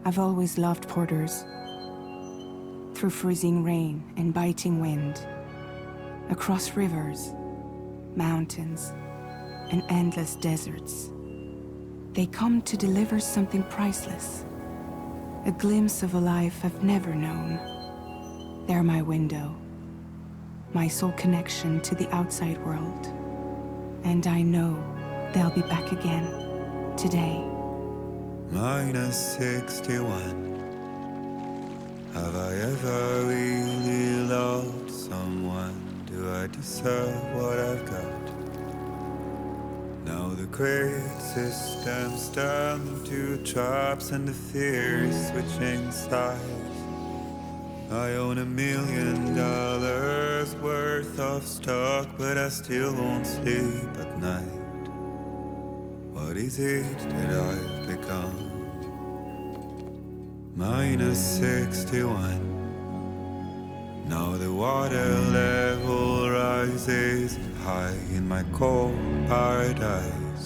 I've always loved porters. Through freezing rain and biting wind, across rivers, mountains, and endless deserts, they come to deliver something priceless, a glimpse of a life I've never known. They're my window, my sole connection to the outside world. And I know they'll be back again, today. -61. Have I ever really loved someone? Do I deserve what I've got? Now the great systems turn into traps and the fear is switching sides. I own $1 million worth of stock, but I still won't sleep at night. What is it that I've become? -61. Now the water level rises high in my cold paradise,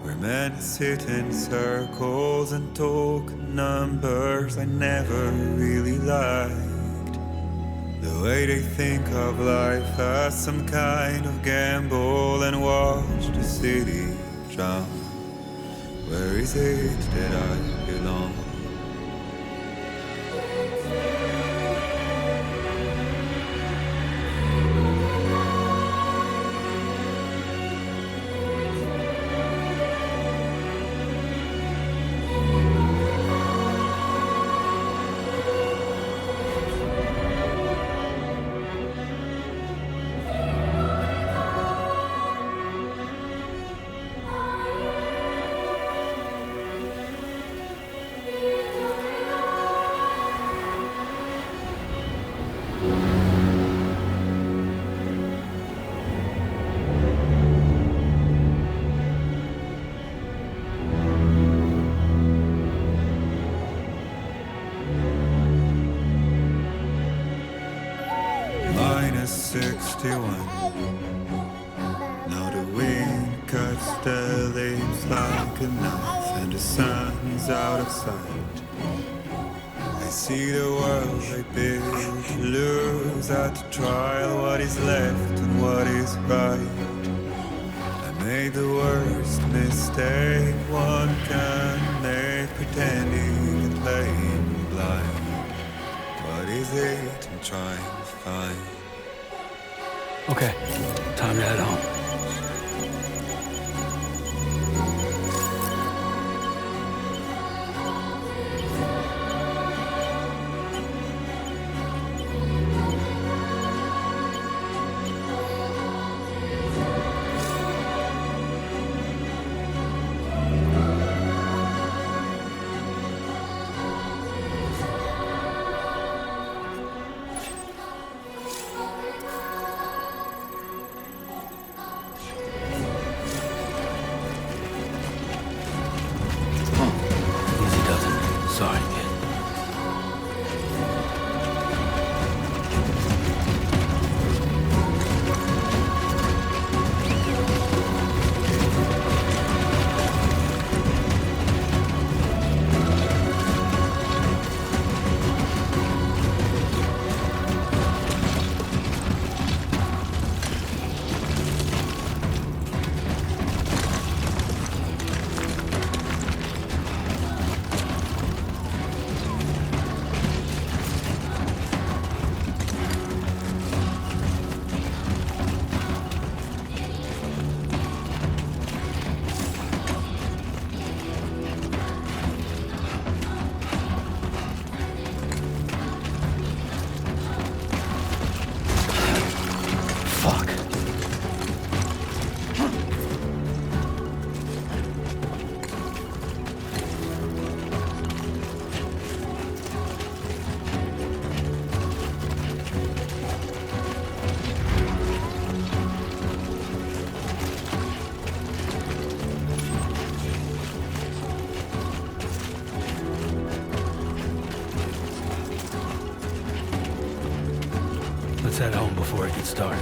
where men sit in circles and talk numbers I never really liked. The way they think of life as some kind of gamble and watch the city drown. Where is it that I belong? -61. Now the wind cuts the leaves like a knife and the sun's out of sight. I see the world I built lose at the trial, what is left and what is right. I made the worst mistake one can make, pretending and playing blind. What is it I'm trying to find? Okay, time to head home. Sorry, kid. Let's head home before it gets dark.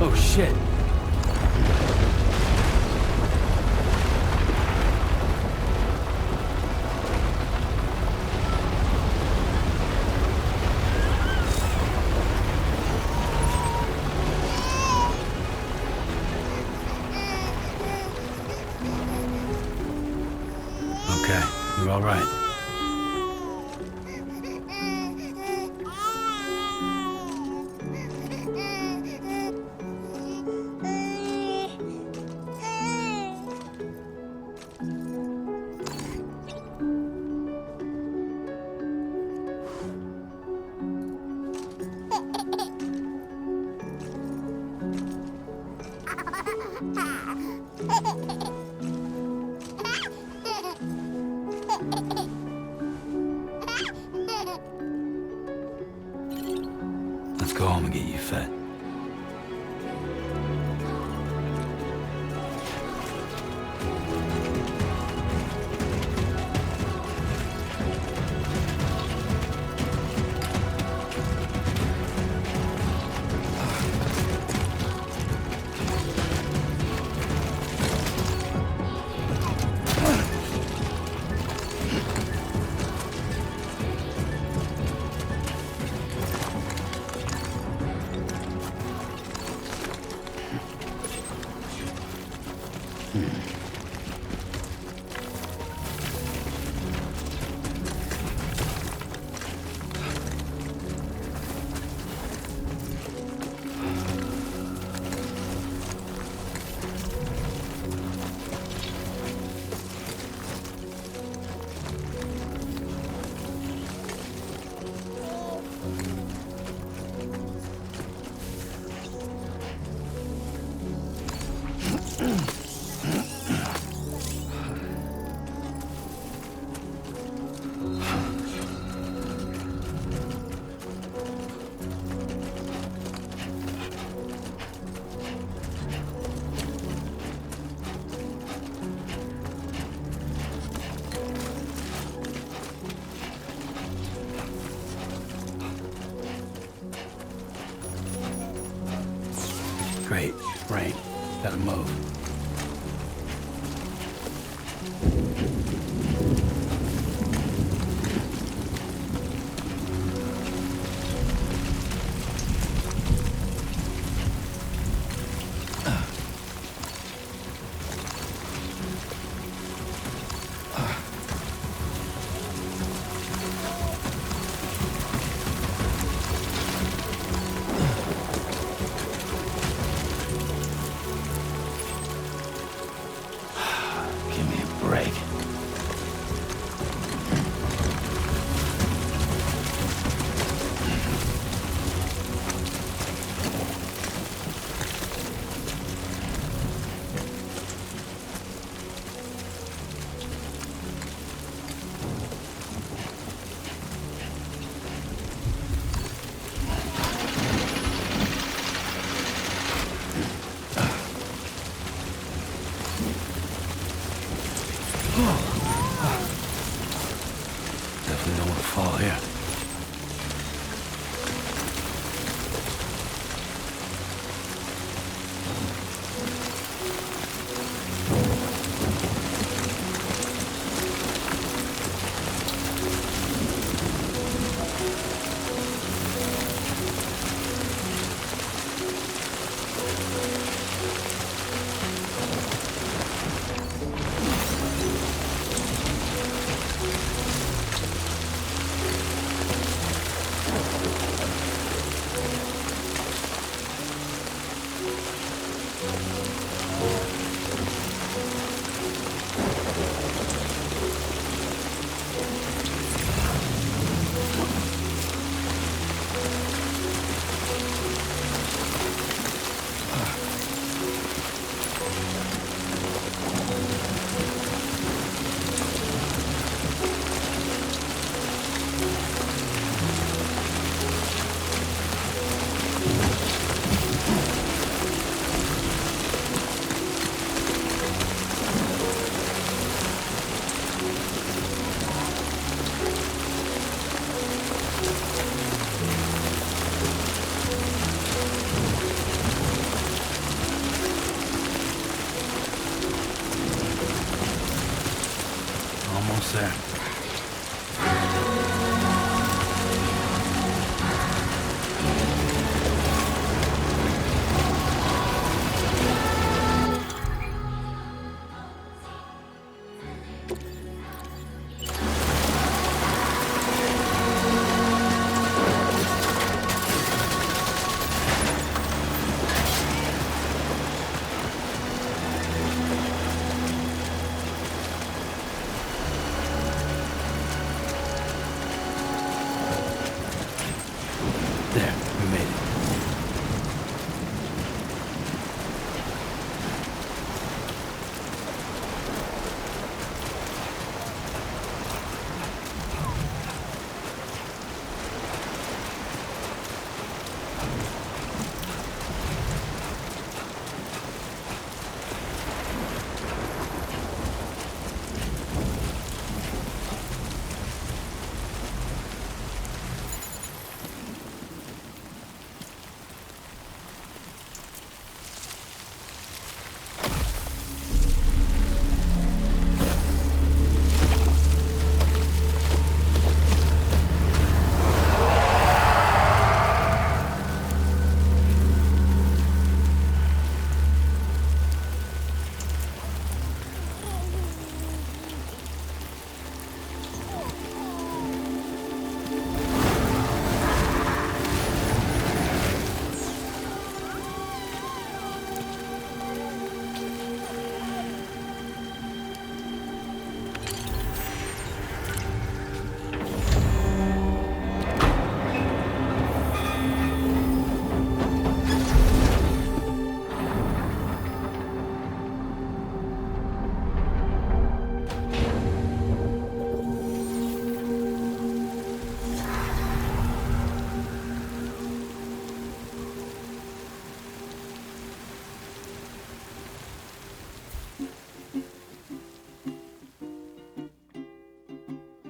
Oh, shit. Okay, you're all right. Let's go home and get you fed. Great. Rain. Gotta move. Give me a break. Almost there. There, we made it.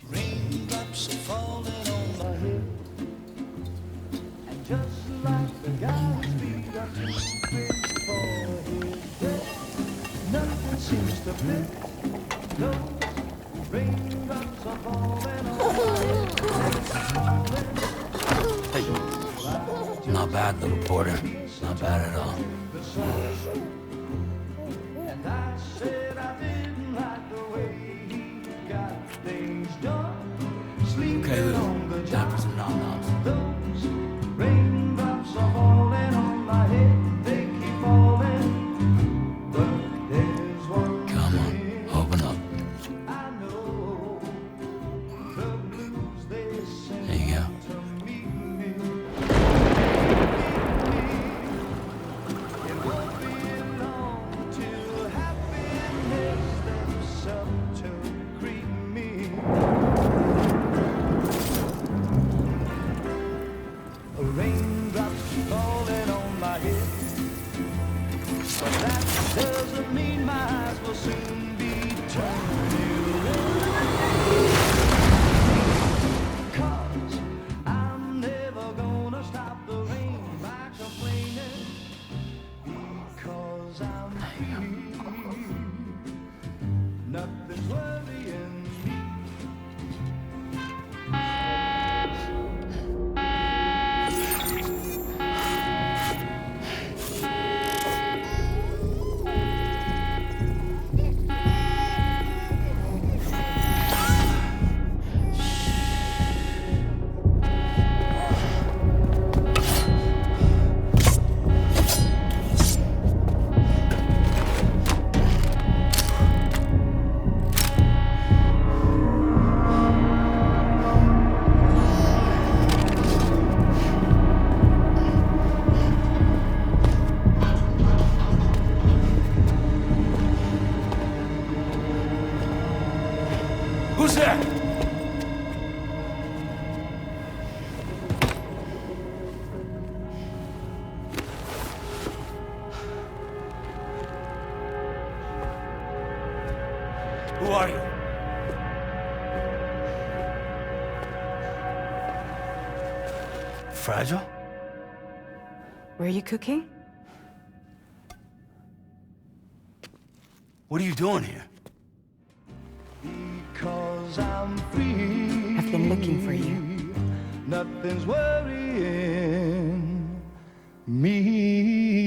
Raindrops are falling on my head, and just like the guy whose feet are too big for his bed, nothing seems to fit. Those raindrops are falling on my head. Hey, not bad, little porter. Not bad at all. And I said I didn't like the way he got things done. Okay, Lou. Time for some nom-noms. Those raindrops are falling on my head, they keep falling. But there's one Come on, thing open up. I know, the blues they send There you go. to meet me. It won't be long till happiness steps up to greet me. Raindrops falling on my head, but that doesn't mean my eyes will soon be turning red. 'Cause I'm never gonna stop the rain by complaining, because I'm free. Nothing's worrying me. Who's there? Who are you? Fragile? Were you cooking? What are you doing here? Because 'cause I'm free. I've been looking for you. Nothing's worrying me.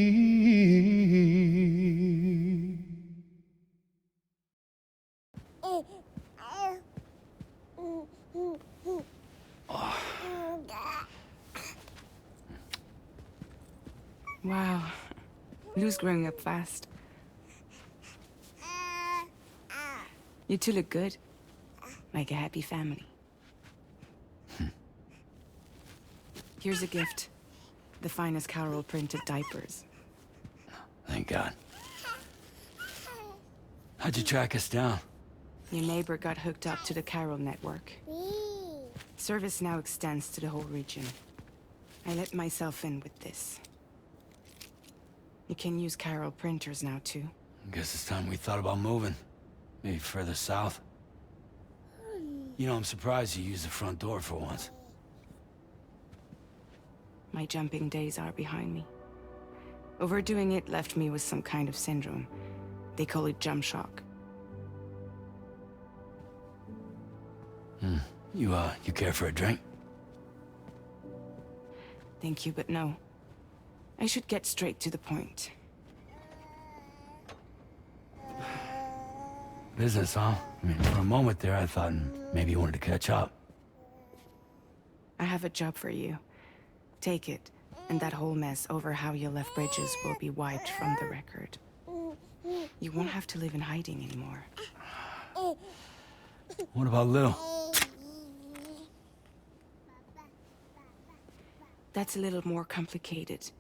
Wow. Lou's growing up fast. You two look good. Like a happy family. Here's a gift. The finest Carol printed diapers. Thank God. How'd you track us down? Your neighbor got hooked up to the Carol network. Service now extends to the whole region. I let myself in with this. You can use Carol printers now, too. Guess it's time we thought about moving. Maybe further south. You know, I'm surprised you used the front door for once. My jumping days are behind me. Overdoing it left me with some kind of syndrome. They call it jump shock. You care for a drink? Thank you, but no. I should get straight to the point. Business, huh? I mean, for a moment there, I thought maybe you wanted to catch up. I have a job for you. Take it, and that whole mess over how you left Bridges will be wiped from the record. You won't have to live in hiding anymore. What about Lil? That's a little more complicated.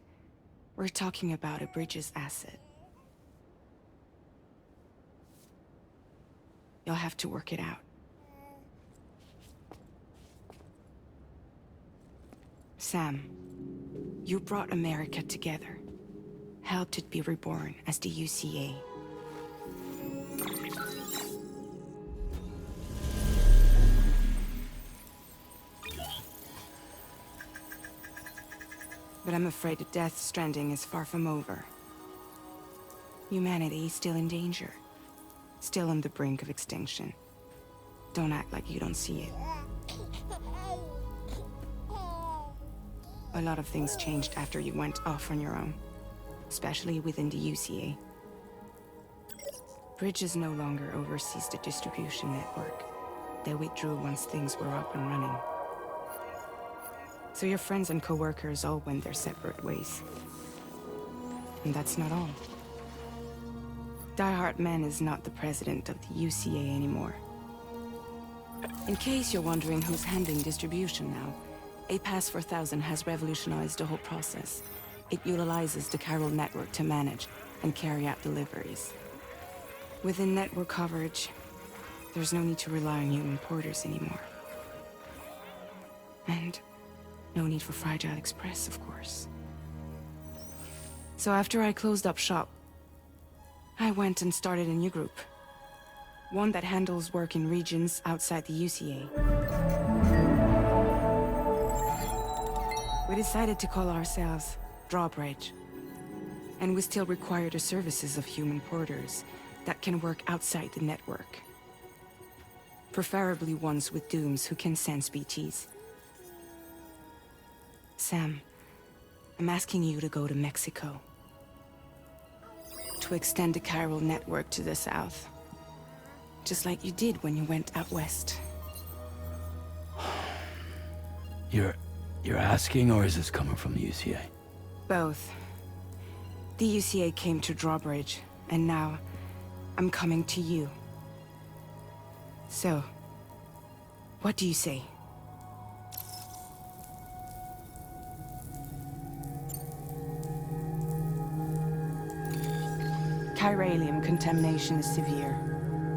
We're talking about a Bridges asset. You'll have to work it out. Sam, you brought America together. Helped it be reborn as the UCA. But I'm afraid that Death Stranding is far from over. Humanity is still in danger. Still on the brink of extinction. Don't act like you don't see it. A lot of things changed after you went off on your own. Especially within the UCA. Bridges no longer oversees the distribution network. They withdrew once things were up and running. So your friends and co-workers all went their separate ways. And that's not all. Die Hard Man is not the president of the UCA anymore. In case you're wondering who's handling distribution now, A Pass 4000 has revolutionized the whole process. It utilizes the Carol network to manage and carry out deliveries. Within network coverage, there's no need to rely on human porters anymore. And no need for Fragile Express, of course. So after I closed up shop, I went and started a new group. One that handles work in regions outside the UCA. We decided to call ourselves Drawbridge. And we still require the services of human porters that can work outside the network. Preferably ones with dooms who can sense BTs. Sam, I'm asking you to go to Mexico. To extend the Carol network to the south. Just like you did when you went out west. You're asking, or is this coming from the UCA? Both. The UCA came to Drawbridge, and now I'm coming to you. So, what do you say? Chiralium contamination is severe.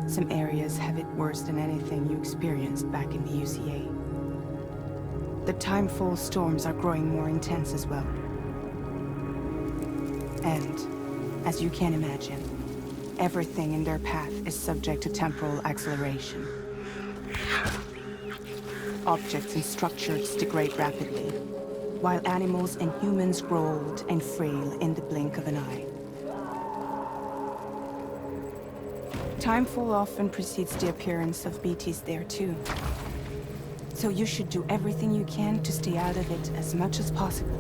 Some areas have it worse than anything you experienced back in the UCA. The timefall storms are growing more intense as well. And, as you can imagine, everything in their path is subject to temporal acceleration. Objects and structures degrade rapidly, while animals and humans grow old and frail in the blink of an eye. Timefall often precedes the appearance of BTs there too. So you should do everything you can to stay out of it as much as possible.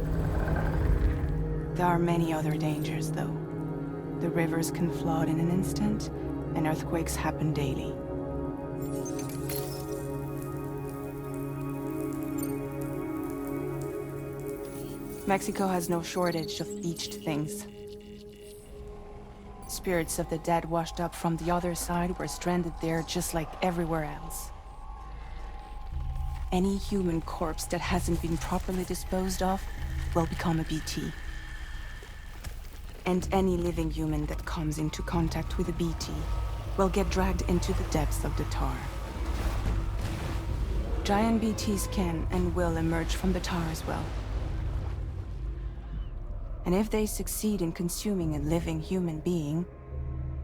There are many other dangers, though. The rivers can flood in an instant, and earthquakes happen daily. Mexico has no shortage of beached things. Spirits of the dead washed up from the other side were stranded there just like everywhere else. Any human corpse that hasn't been properly disposed of will become a BT. And any living human that comes into contact with a BT will get dragged into the depths of the tar. Giant BTs can and will emerge from the tar as well. And if they succeed in consuming a living human being,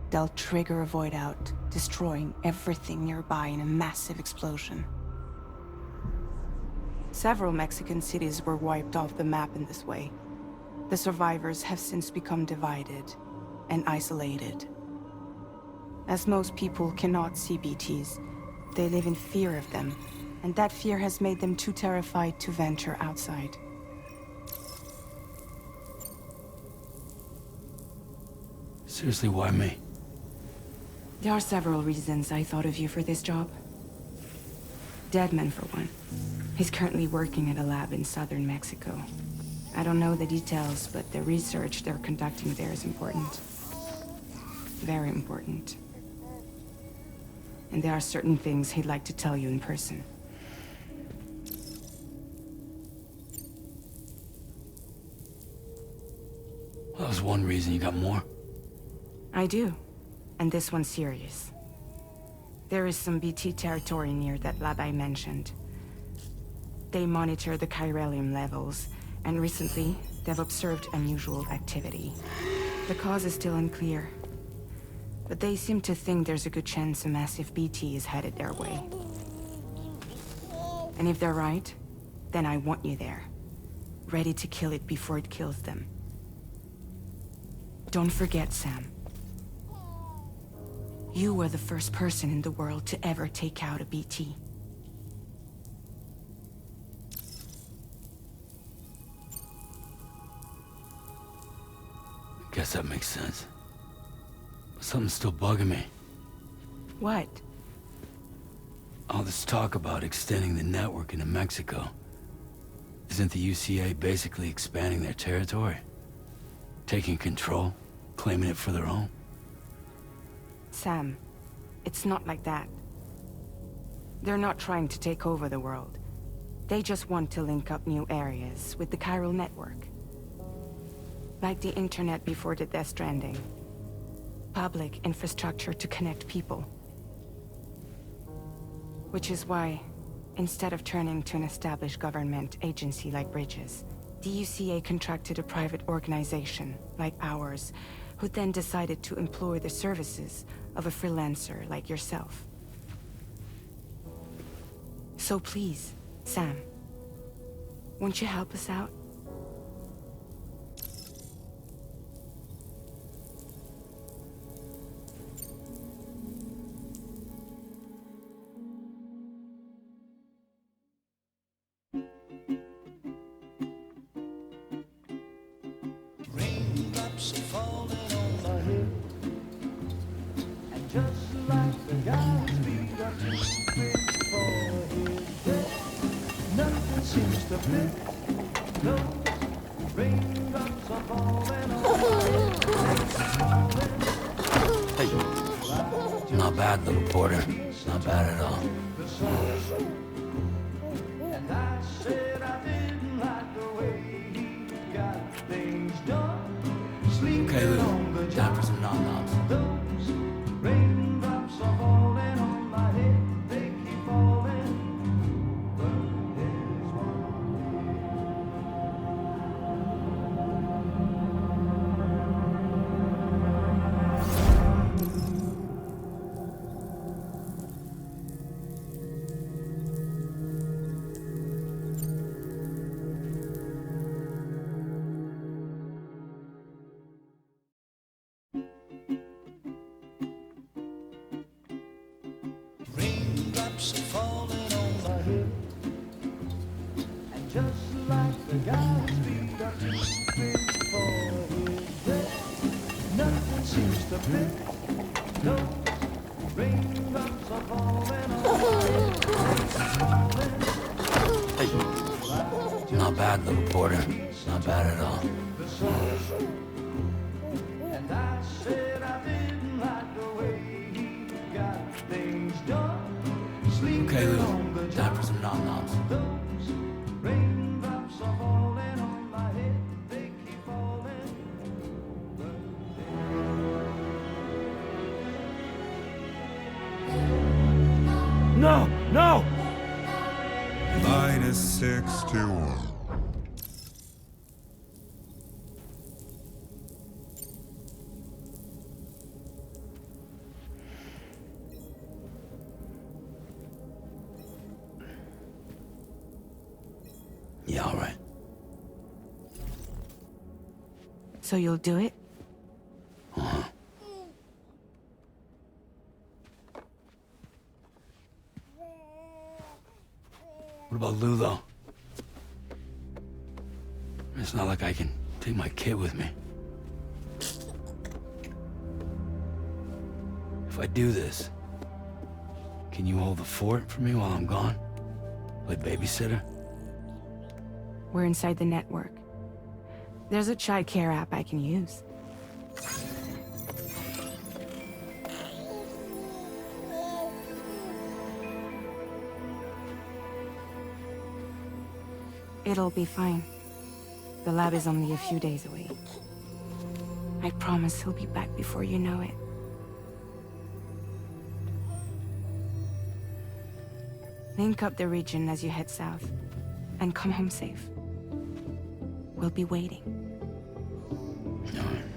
they'll trigger a void out, destroying everything nearby in a massive explosion. Several Mexican cities were wiped off the map in this way. The survivors have since become divided and isolated. As most people cannot see BTs, they live in fear of them, and that fear has made them too terrified to venture outside. Seriously, why me? There are several reasons I thought of you for this job. Deadman, for one. He's currently working at a lab in southern Mexico. I don't know the details, but the research they're conducting there is important. Very important. And there are certain things he'd like to tell you in person. That was one reason. You got more? I do. And this one's serious. There is some BT territory near that lab I mentioned. They monitor the chiralium levels, and recently, they've observed unusual activity. The cause is still unclear, but they seem to think there's a good chance a massive BT is headed their way. And if they're right, then I want you there, ready to kill it before it kills them. Don't forget, Sam. You were the first person in the world to ever take out a BT. Guess that makes sense. But something's still bugging me. What? All this talk about extending the network into Mexico. Isn't the UCA basically expanding their territory? Taking control? Claiming it for their own? Sam, it's not like that. They're not trying to take over the world. They just want to link up new areas with the chiral network. Like the internet before the Death Stranding. Public infrastructure to connect people. Which is why, instead of turning to an established government agency like Bridges, the UCA contracted a private organization, like ours, who then decided to employ the services of a freelancer like yourself. So please, Sam, won't you help us out? Raindrops are falling on my head, and just like the guy's feet are too big for his head, nothing seems to fit. Those raindrops are falling on my head. Hey. Not bad, little porter. Not bad at all. And I said I didn't like the way he got things done. Okay, Lou. Time for some nom-noms. Those raindrops are falling on my head. They keep falling. But there's one. seems to fit. No raindrops are falling on my head. Hey. Not bad, little porter. Not bad at all. And I said I didn't like the way he got things done. Okay, Lou. Time for some nom-noms. Those raindrops are falling on my head. They keep falling. No! No! -61. Yeah, all right. So you'll do it? Uh-huh. What about Lou, though? It's not like I can take my kid with me. If I do this, can you hold the fort for me while I'm gone? Play babysitter? We're inside the network. There's a child care app I can use. It'll be fine. The lab is only a few days away. I promise he'll be back before you know it. Link up the region as you head south, and come home safe. We'll be waiting. All right.